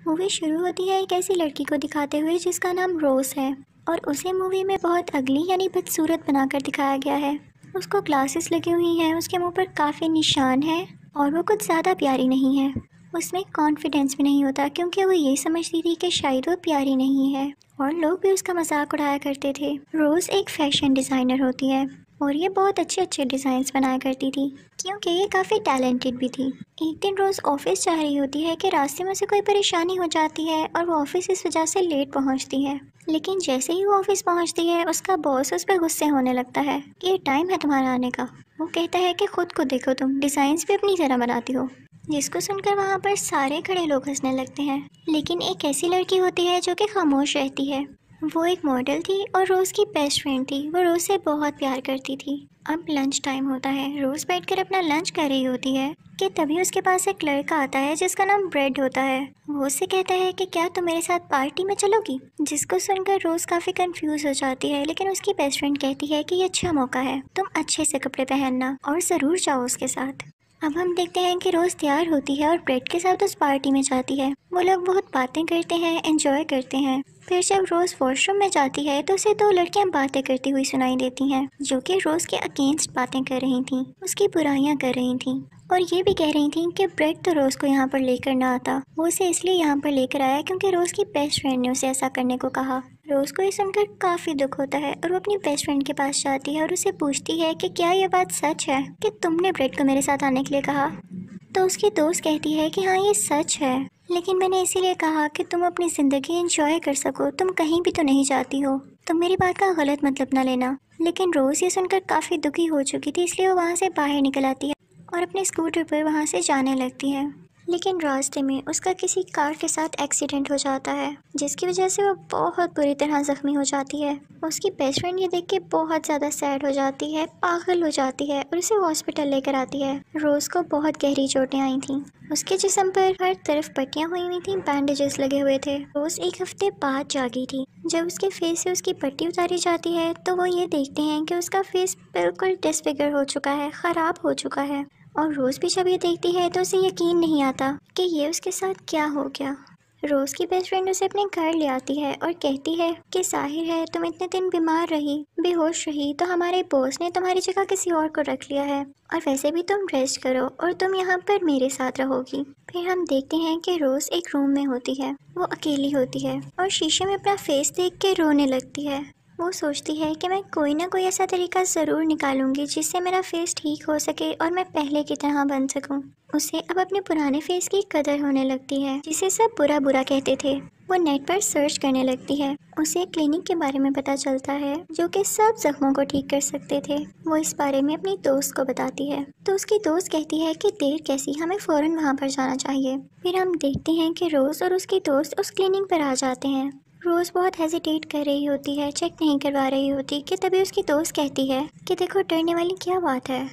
Movie शुरू होती है एक ऐसी लड़की को दिखाते हुए जिसका नाम रोज है और उसे मूवी में बहुत अगली यानी बदसूरत बनाकर दिखाया गया है। उसको ग्लासेस लगी हुई हैं, उसके मुंह पर काफ़ी निशान है और वो कुछ ज़्यादा प्यारी नहीं है। उसमें कॉन्फिडेंस भी नहीं होता क्योंकि वो ये समझती थी कि शायद वो प्यारी नहीं है और लोग भी उसका मजाक उड़ाया करते थे। रोज़ एक फैशन डिज़ाइनर होती है और ये बहुत अच्छे अच्छे डिज़ाइंस बनाया करती थी क्योंकि ये काफ़ी टैलेंटेड भी थी। एक दिन रोज़ ऑफिस जा रही होती है कि रास्ते में उसे कोई परेशानी हो जाती है और वो ऑफिस इस वजह से लेट पहुंचती है। लेकिन जैसे ही वो ऑफिस पहुंचती है उसका बॉस उस पर गुस्से होने लगता है कि ये टाइम है तुम्हारा आने का। वो कहता है कि खुद को देखो, तुम डिज़ाइंस भी अपनी तरह बनाती हो। जिसको सुनकर वहाँ पर सारे खड़े लोग हंसने लगते हैं। लेकिन एक ऐसी लड़की होती है जो कि खामोश रहती है। वो एक मॉडल थी और रोज़ की बेस्ट फ्रेंड थी। वो रोज़ से बहुत प्यार करती थी। अब लंच टाइम होता है। रोज़ बैठकर अपना लंच कर रही होती है कि तभी उसके पास एक लड़का आता है जिसका नाम ब्रेड होता है। वो उससे कहता है कि क्या तुम मेरे साथ पार्टी में चलोगी। जिसको सुनकर रोज़ काफ़ी कंफ्यूज हो जाती है, लेकिन उसकी बेस्ट फ्रेंड कहती है कि ये अच्छा मौका है, तुम अच्छे से कपड़े पहनना और ज़रूर जाओ उसके साथ। अब हम देखते हैं कि रोज़ तैयार होती है और ब्रेड के साथ उस पार्टी में जाती है। वो लोग बहुत बातें करते हैं, एंजॉय करते हैं। फिर जब रोज़ वॉशरूम में जाती है तो उसे दो लड़कियां बातें करती हुई सुनाई देती हैं जो कि रोज़ के अगेंस्ट बातें कर रही थीं, उसकी बुराइयां कर रही थीं और ये भी कह रही थीं कि ब्रेड तो रोज़ को यहाँ पर लेकर ना आता, वो उसे इसलिए यहाँ पर लेकर आया क्योंकि रोज़ की बेस्ट फ्रेंड ने उसे ऐसा करने को कहा। रोज़ को ये सुनकर काफ़ी दुख होता है और वो अपनी बेस्ट फ्रेंड के पास जाती है और उसे पूछती है कि क्या ये बात सच है कि तुमने ब्रेड को मेरे साथ आने के लिए कहा। तो उसकी दोस्त कहती है कि हाँ ये सच है, लेकिन मैंने इसीलिए कहा कि तुम अपनी ज़िंदगी एंजॉय कर सको, तुम कहीं भी तो नहीं जाती हो, तुम मेरी बात का गलत मतलब ना लेना। लेकिन रोज़ ये सुनकर काफ़ी दुखी हो चुकी थी, इसलिए वो वहाँ से बाहर निकल आती है और अपने स्कूटर पर वहाँ से जाने लगती है। लेकिन रास्ते में उसका किसी कार के साथ एक्सीडेंट हो जाता है जिसकी वजह से वो बहुत बुरी तरह ज़ख्मी हो जाती है। उसकी बेस्ट फ्रेंड ये देख के बहुत ज़्यादा सैड हो जाती है, पागल हो जाती है और उसे हॉस्पिटल लेकर आती है। रोज़ को बहुत गहरी चोटें आई थीं। उसके जिस्म पर हर तरफ पट्टियाँ हुई हुई थीं, बैंडेजेस लगे हुए थे। रोज़ एक हफ्ते बाद जागी थी। जब उसके फेस से उसकी पट्टी उतारी जाती है तो वो ये देखते हैं कि उसका फेस बिल्कुल डिसफिगर हो चुका है, ख़राब हो चुका है। और रोज़ भी जब ये देखती है तो उसे यकीन नहीं आता कि ये उसके साथ क्या हो गया। रोज़ की बेस्ट फ्रेंड उसे अपने घर ले आती है और कहती है कि जाहिर है तुम इतने दिन बीमार रही, बेहोश रही, तो हमारे बॉस ने तुम्हारी जगह किसी और को रख लिया है और वैसे भी तुम रेस्ट करो और तुम यहाँ पर मेरे साथ रहोगी। फिर हम देखते हैं कि रोज़ एक रूम में होती है, वो अकेली होती है और शीशे में अपना फेस देख के रोने लगती है। वो सोचती है कि मैं कोई ना कोई ऐसा तरीका ज़रूर निकालूंगी जिससे मेरा फेस ठीक हो सके और मैं पहले की तरह बन सकूं। उसे अब अपने पुराने फेस की कदर होने लगती है जिसे सब बुरा बुरा कहते थे। वो नेट पर सर्च करने लगती है। उसे एक क्लिनिक के बारे में पता चलता है जो कि सब जख्मों को ठीक कर सकते थे। वो इस बारे में अपनी दोस्त को बताती है तो उसकी दोस्त कहती है कि देर कैसी, हमें फ़ौरन वहाँ पर जाना चाहिए। फिर हम देखते हैं कि रोज़ और उसकी दोस्त उस क्लिनिक पर आ जाते हैं। रोज़ बहुत हेजिटेट कर रही होती है, चेक नहीं करवा रही होती कि तभी उसकी दोस्त कहती है कि देखो डरने वाली क्या बात है,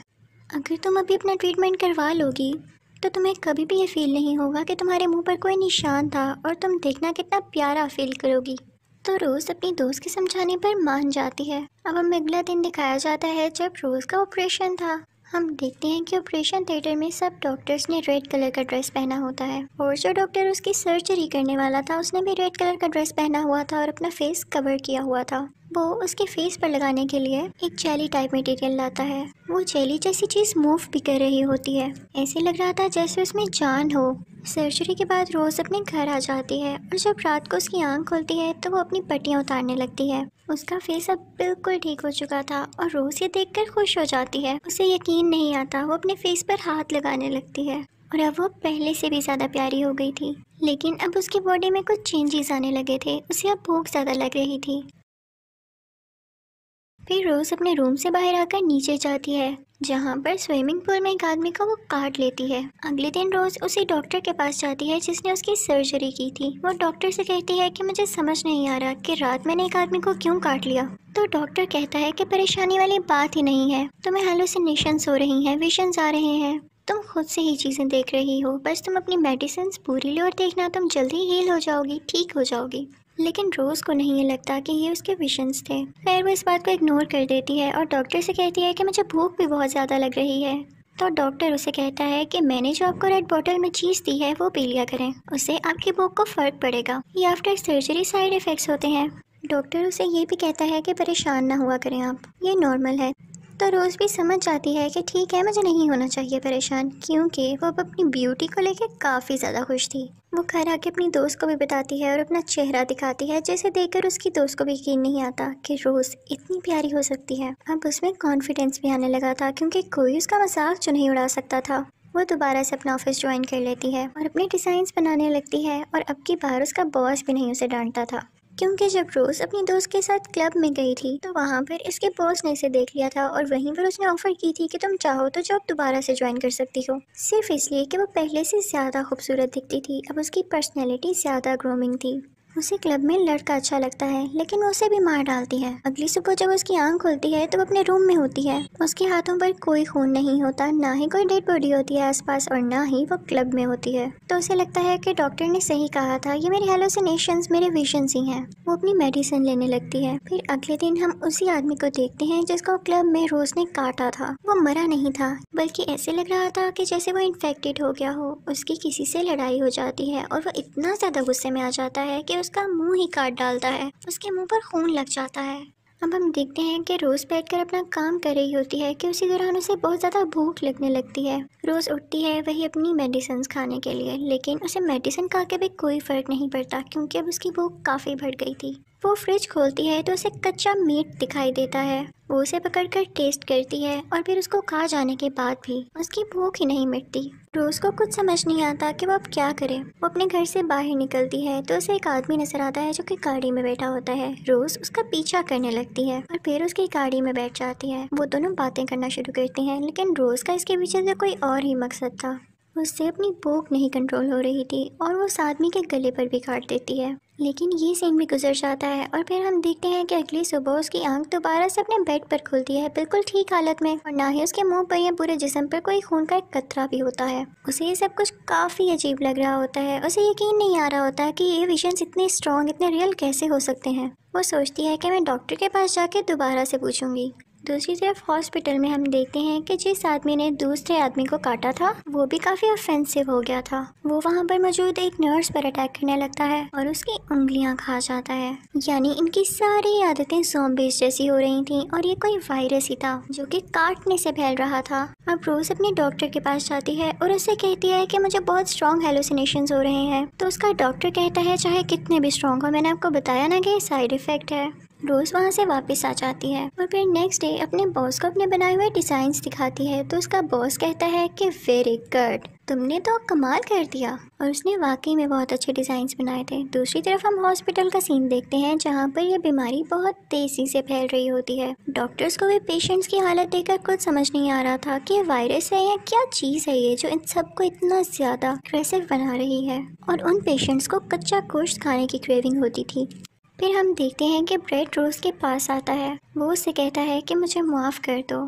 अगर तुम अभी अपना ट्रीटमेंट करवा लोगी तो तुम्हें कभी भी ये फील नहीं होगा कि तुम्हारे मुंह पर कोई निशान था और तुम देखना कितना प्यारा फील करोगी। तो रोज़ अपनी दोस्त के समझाने पर मान जाती है। अब हमें अगला दिन दिखाया जाता है जब रोज़ का ऑपरेशन था। हम देखते हैं कि ऑपरेशन थिएटर में सब डॉक्टर्स ने रेड कलर का ड्रेस पहना होता है और जो डॉक्टर उसकी सर्जरी करने वाला था उसने भी रेड कलर का ड्रेस पहना हुआ था और अपना फेस कवर किया हुआ था। वो उसके फेस पर लगाने के लिए एक जेली टाइप मटेरियल लाता है। वो जेली जैसी चीज़ मूव भी कर रही होती है, ऐसे लग रहा था जैसे उसमें जान हो। सर्जरी के बाद रोज़ अपने घर आ जाती है और जब रात को उसकी आंख खुलती है तो वो अपनी पट्टियाँ उतारने लगती है। उसका फेस अब बिल्कुल ठीक हो चुका था और रोज़ ये देखकर खुश हो जाती है। उसे यकीन नहीं आता, वो अपने फेस पर हाथ लगाने लगती है और अब वो पहले से भी ज़्यादा प्यारी हो गई थी। लेकिन अब उसकी बॉडी में कुछ चेंजेस आने लगे थे। उसे अब भूख ज़्यादा लग रही थी। फिर रोज़ अपने रूम से बाहर आकर नीचे जाती है जहाँ पर स्विमिंग पूल में एक आदमी को वो काट लेती है। अगले दिन रोज़ उसी डॉक्टर के पास जाती है जिसने उसकी सर्जरी की थी। वो डॉक्टर से कहती है कि मुझे समझ नहीं आ रहा कि रात मैंने एक आदमी को क्यों काट लिया। तो डॉक्टर कहता है कि परेशानी वाली बात ही नहीं है, तुम्हें हेलुसिनेशंस हो रही हैं, विजन्स आ रहे हैं, तुम खुद से ही चीज़ें देख रही हो, बस तुम अपनी मेडिसिन पूरी लो और देखना तुम जल्दी हील हो जाओगी, ठीक हो जाओगी। लेकिन रोज़ को नहीं ये लगता कि ये उसके विजन्स थे। खैर वो इस बात को इग्नोर कर देती है और डॉक्टर से कहती है कि मुझे भूख भी बहुत ज़्यादा लग रही है। तो डॉक्टर उसे कहता है कि मैंने जो आपको रेड बॉटल में चीज़ दी है वो पी लिया करें, उससे आपकी भूख को फ़र्क पड़ेगा। ये आफ्टर सर्जरी साइड इफ़ेक्ट्स होते हैं। डॉक्टर उसे ये भी कहता है कि परेशान ना हुआ करें आप, ये नॉर्मल है। तो रोज़ भी समझ जाती है कि ठीक है, मुझे नहीं होना चाहिए परेशान, क्योंकि वो अब अपनी ब्यूटी को लेकर काफ़ी ज़्यादा खुश थी। वो घर आके अपनी दोस्त को भी बताती है और अपना चेहरा दिखाती है, जिसे देखकर उसकी दोस्त को भी यकीन नहीं आता कि रोज़ इतनी प्यारी हो सकती है। अब उसमें कॉन्फिडेंस भी आने लगा था, क्योंकि कोई उसका मजाक जो नहीं उड़ा सकता था। वो दोबारा से अपना ऑफिस ज्वाइन कर लेती है और अपने डिज़ाइंस बनाने लगती है, और अब की बार उसका बॉस भी नहीं उसे डांटता था, क्योंकि जब रोज़ अपनी दोस्त के साथ क्लब में गई थी तो वहाँ पर इसके बॉस ने इसे देख लिया था, और वहीं पर उसने ऑफ़र की थी कि तुम चाहो तो जॉब दोबारा से ज्वाइन कर सकती हो, सिर्फ इसलिए कि वो पहले से ज़्यादा खूबसूरत दिखती थी। अब उसकी पर्सनैलिटी ज़्यादा ग्रूमिंग थी। उसे क्लब में लड़का अच्छा लगता है, लेकिन वो उसे भी मार डालती है। अगली सुबह जब उसकी आंख खुलती है तो वो अपने रूम में होती है। उसके हाथों पर कोई खून नहीं होता, ना ही कोई डेड बॉडी होती है आसपास, और ना ही वो क्लब में होती है। तो उसे लगता है कि डॉक्टर ने सही कहा था, ये मेरे हेलुसिनेशंस, मेरे विजन्स ही हैं। वो अपनी मेडिसिन लेने लगती है। फिर अगले दिन हम उसी आदमी को देखते हैं जिसको क्लब में रोज ने काटा था। वो मरा नहीं था, बल्कि ऐसे लग रहा था कि जैसे वो इन्फेक्टेड हो गया हो। उसकी किसी से लड़ाई हो जाती है और वो इतना ज़्यादा गुस्से में आ जाता है कि उसका मुंह ही काट डालता है। उसके मुंह पर खून लग जाता है। अब हम देखते हैं कि रोज़ बैठकर अपना काम कर रही होती है कि उसी दौरान उसे बहुत ज़्यादा भूख लगने लगती है। रोज़ उठती है वही अपनी मेडिसिन खाने के लिए, लेकिन उसे मेडिसिन खा के भी कोई फ़र्क नहीं पड़ता, क्योंकि अब उसकी भूख काफ़ी बढ़ गई थी। वो फ्रिज खोलती है तो उसे कच्चा मीट दिखाई देता है। वो उसे पकड़कर टेस्ट करती है, और फिर उसको खा जाने के बाद भी उसकी भूख ही नहीं मिटती। रोज़ को कुछ समझ नहीं आता कि वो अब क्या करे। वो अपने घर से बाहर निकलती है तो उसे एक आदमी नजर आता है जो कि गाड़ी में बैठा होता है। रोज़ उसका पीछा करने लगती है और फिर उसकी गाड़ी में बैठ जाती है। वो दोनों बातें करना शुरू करती हैं, लेकिन रोज़ का इसके पीछे से कोई और ही मकसद था। उससे अपनी भूख नहीं कंट्रोल हो रही थी, और वो उस आदमी के गले पर भी काट देती है। लेकिन ये सीन भी गुजर जाता है, और फिर हम देखते हैं कि अगली सुबह उसकी आंख दोबारा से अपने बेड पर खुलती है, बिल्कुल ठीक हालत में, और ना ही उसके मुंह पर या पूरे जिस्म पर कोई खून का एक कतरा भी होता है। उसे ये सब कुछ काफ़ी अजीब लग रहा होता है। उसे यकीन नहीं आ रहा होता कि ये विजन्स इतने स्ट्रॉन्ग, इतने रियल कैसे हो सकते हैं। वो सोचती है कि मैं डॉक्टर के पास जाके दोबारा से पूछूंगी। दूसरी तरफ हॉस्पिटल में हम देखते हैं कि जिस आदमी ने दूसरे आदमी को काटा था वो भी काफ़ी ऑफेंसिव हो गया था। वो वहाँ पर मौजूद एक नर्स पर अटैक करने लगता है और उसकी उंगलियाँ खा जाता है। यानी इनकी सारी आदतें ज़ॉम्बीज़ जैसी हो रही थीं, और ये कोई वायरस ही था जो कि काटने से फैल रहा था। अब रोज़ अपने डॉक्टर के पास जाती है और उससे कहती है कि मुझे बहुत स्ट्रॉन्ग हेलुसिनेशंस हो रहे हैं। तो उसका डॉक्टर कहता है चाहे कितने भी स्ट्रॉन्ग हो, मैंने आपको बताया ना कि साइड इफ़ेक्ट है। रोज़ वहाँ से वापस आ जाती है और फिर नेक्स्ट डे अपने बॉस को अपने बनाए हुए डिज़ाइंस दिखाती है। तो उसका बॉस कहता है कि वेरी गुड, तुमने तो कमाल कर दिया, और उसने वाकई में बहुत अच्छे डिज़ाइंस बनाए थे। दूसरी तरफ हम हॉस्पिटल का सीन देखते हैं जहाँ पर यह बीमारी बहुत तेज़ी से फैल रही होती है। डॉक्टर्स को भी पेशेंट्स की हालत देखकर कुछ समझ नहीं आ रहा था कि वायरस है या क्या चीज़ है ये जो इन सबको इतना ज़्यादा अग्रेसिव बना रही है, और उन पेशेंट्स को कच्चा गोश्त खाने की क्रेविंग होती थी। फिर हम देखते हैं कि ब्रेड रोज़ के पास आता है। वो उससे कहता है कि मुझे माफ़ कर दो,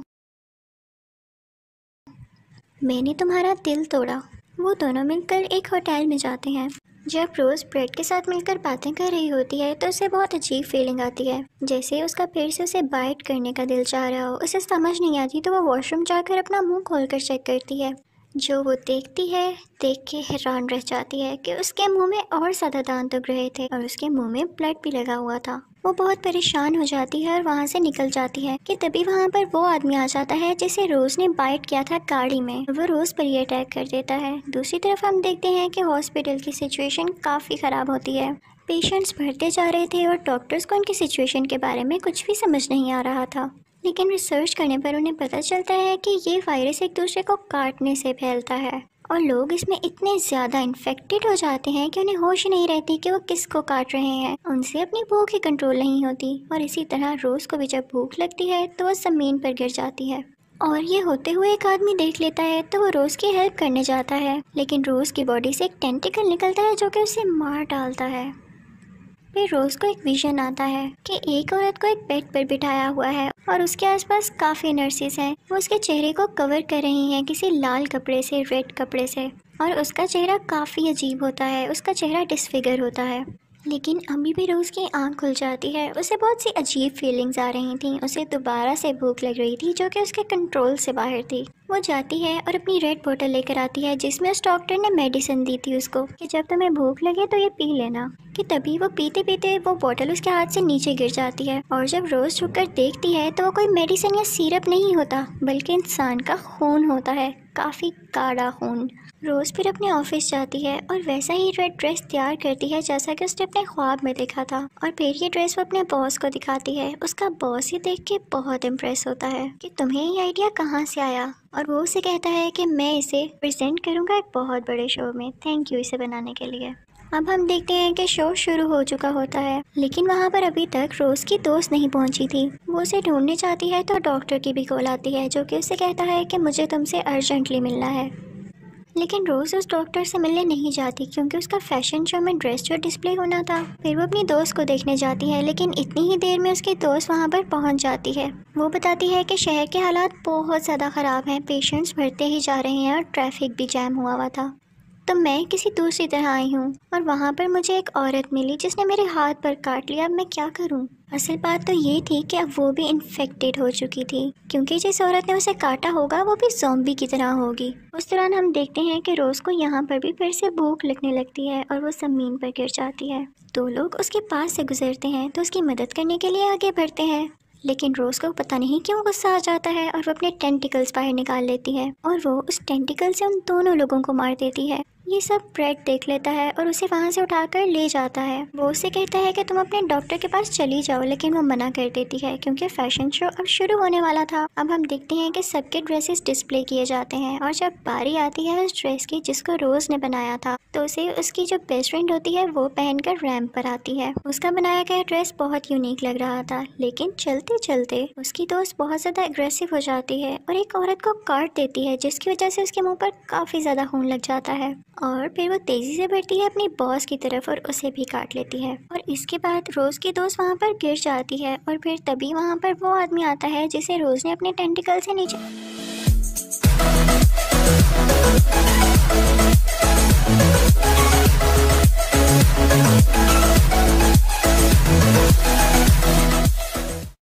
मैंने तुम्हारा दिल तोड़ा। वो दोनों मिलकर एक होटल में जाते हैं। जब रोज़ ब्रेड के साथ मिलकर बातें कर रही होती है तो उसे बहुत अजीब फीलिंग आती है, जैसे उसका फिर से उसे बाइट करने का दिल चाह रहा हो। उसे समझ नहीं आती तो वो वॉशरूम जाकर अपना मुंह खोलकर चेक करती है। जो वो देखती है देख के हैरान रह जाती है कि उसके मुंह में और ज़्यादा दांत उग रहे थे और उसके मुंह में ब्लड भी लगा हुआ था। वो बहुत परेशान हो जाती है और वहाँ से निकल जाती है कि तभी वहाँ पर वो आदमी आ जाता है जिसे रोज़ ने बाइट किया था गाड़ी में। वो रोज़ पर ही अटैक कर देता है। दूसरी तरफ हम देखते हैं कि हॉस्पिटल की सिचुएशन काफ़ी ख़राब होती है। पेशेंट्स बढ़ते जा रहे थे और डॉक्टर्स को उनकी सिचुएशन के बारे में कुछ भी समझ नहीं आ रहा था। लेकिन रिसर्च करने पर उन्हें पता चलता है कि ये वायरस एक दूसरे को काटने से फैलता है, और लोग इसमें इतने ज़्यादा इन्फेक्टेड हो जाते हैं कि उन्हें होश ही नहीं रहती कि वो किसको काट रहे हैं। उनसे अपनी भूख ही कंट्रोल नहीं होती, और इसी तरह रोज़ को भी जब भूख लगती है तो वो ज़मीन पर गिर जाती है, और ये होते हुए एक आदमी देख लेता है तो वो रोज़ की हेल्प करने जाता है। लेकिन रोज़ की बॉडी से एक टेंटिकल निकलता है जो कि उसे मार डालता है। फिर रोज़ को एक विजन आता है कि एक औरत को एक बेड पर बिठाया हुआ है और उसके आसपास काफ़ी नर्सेस हैं। वो उसके चेहरे को कवर कर रही हैं किसी लाल कपड़े से, रेड कपड़े से, और उसका चेहरा काफ़ी अजीब होता है। उसका चेहरा डिसफिगर होता है। लेकिन अभी भी रोज़ की आंख खुल जाती है। उसे बहुत सी अजीब फीलिंग्स आ रही थी। उसे दोबारा से भूख लग रही थी जो कि उसके कंट्रोल से बाहर थी। वो जाती है और अपनी रेड बोतल लेकर आती है जिसमें उस डॉक्टर ने मेडिसिन दी थी उसको कि जब तुम्हें भूख लगे तो ये पी लेना। कि तभी वो पीते पीते वो बोतल उसके हाथ से नीचे गिर जाती है और जब रोज़ झुककर देखती है तो वो कोई मेडिसिन या सिरप नहीं होता बल्कि इंसान का खून होता है, काफ़ी गाढ़ा खून। रोज़ फिर अपने ऑफिस जाती है और वैसा ही रेड ड्रेस तैयार करती है जैसा कि उसने अपने ख्वाब में देखा था और फिर ये ड्रेस वो अपने बॉस को दिखाती है। उसका बॉस ये देख के बहुत इम्प्रेस होता है कि तुम्हें ये आइडिया कहाँ से आया, और वो उसे कहता है कि मैं इसे प्रेजेंट करूँगा एक बहुत बड़े शो में, थैंक यू इसे बनाने के लिए। अब हम देखते हैं कि शो शुरू हो चुका होता है लेकिन वहाँ पर अभी तक रोज़ की दोस्त नहीं पहुँची थी। वो उसे ढूंढने जाती है तो डॉक्टर की भी कॉल आती है जो कि उसे कहता है कि मुझे तुमसे अर्जेंटली मिलना है। लेकिन रोज़ उस डॉक्टर से मिलने नहीं जाती क्योंकि उसका फैशन शो में ड्रेस जो डिस्प्ले होना था। फिर वो अपनी दोस्त को देखने जाती है लेकिन इतनी ही देर में उसकी दोस्त वहाँ पर पहुँच जाती है। वो बताती है कि शहर के हालात बहुत ज़्यादा ख़राब हैं, पेशेंट्स बढ़ते ही जा रहे हैं और ट्रैफिक भी जैम हुआ था। तो मैं किसी दूसरी तरह आई हूँ और वहाँ पर मुझे एक औरत मिली जिसने मेरे हाथ पर काट लिया। अब मैं क्या करूँ? असल बात तो ये थी कि अब वो भी इन्फेक्टेड हो चुकी थी क्योंकि जिस औरत ने उसे काटा होगा वो भी ज़ॉम्बी की तरह होगी। उस दौरान हम देखते हैं कि रोज़ को यहाँ पर भी फिर से भूख लगने लगती है और वो ज़मीन पर गिर जाती है। दो लोग उसके पास से गुजरते हैं तो उसकी मदद करने के लिए आगे बढ़ते हैं लेकिन रोज़ को पता नहीं क्यों गुस्सा आ जाता है और वो अपने टेंटिकल्स बाहर निकाल लेती है और वो उस टेंटिकल से उन दोनों लोगों को मार देती है। ये सब ब्रेड देख लेता है और उसे वहाँ से उठाकर ले जाता है। वो उससे कहता है कि तुम अपने डॉक्टर के पास चली जाओ लेकिन वो मना कर देती है क्योंकि फैशन शो अब शुरू होने वाला था। अब हम देखते हैं कि सबके ड्रेसेस डिस्प्ले किए जाते हैं और जब बारी आती है उस ड्रेस की जिसको रोज़ ने बनाया था तो उसे उसकी जो बेस्ट फ्रेंड होती है वो पहनकर रैंप पर आती है। उसका बनाया गया ड्रेस बहुत यूनिक लग रहा था लेकिन चलते चलते उसकी दोस्त बहुत ज़्यादा एग्रेसिव हो जाती है और एक औरत को काट देती है जिसकी वजह से उसके मुँह पर काफ़ी ज़्यादा खून लग जाता है और फिर वो तेज़ी से बढ़ती है अपनी बॉस की तरफ और उसे भी काट लेती है। और इसके बाद रोज़ की दोस्त वहाँ पर गिर जाती है और फिर तभी वहाँ पर वो आदमी आता है जिसे रोज़ ने अपने टेंटिकल से नीचे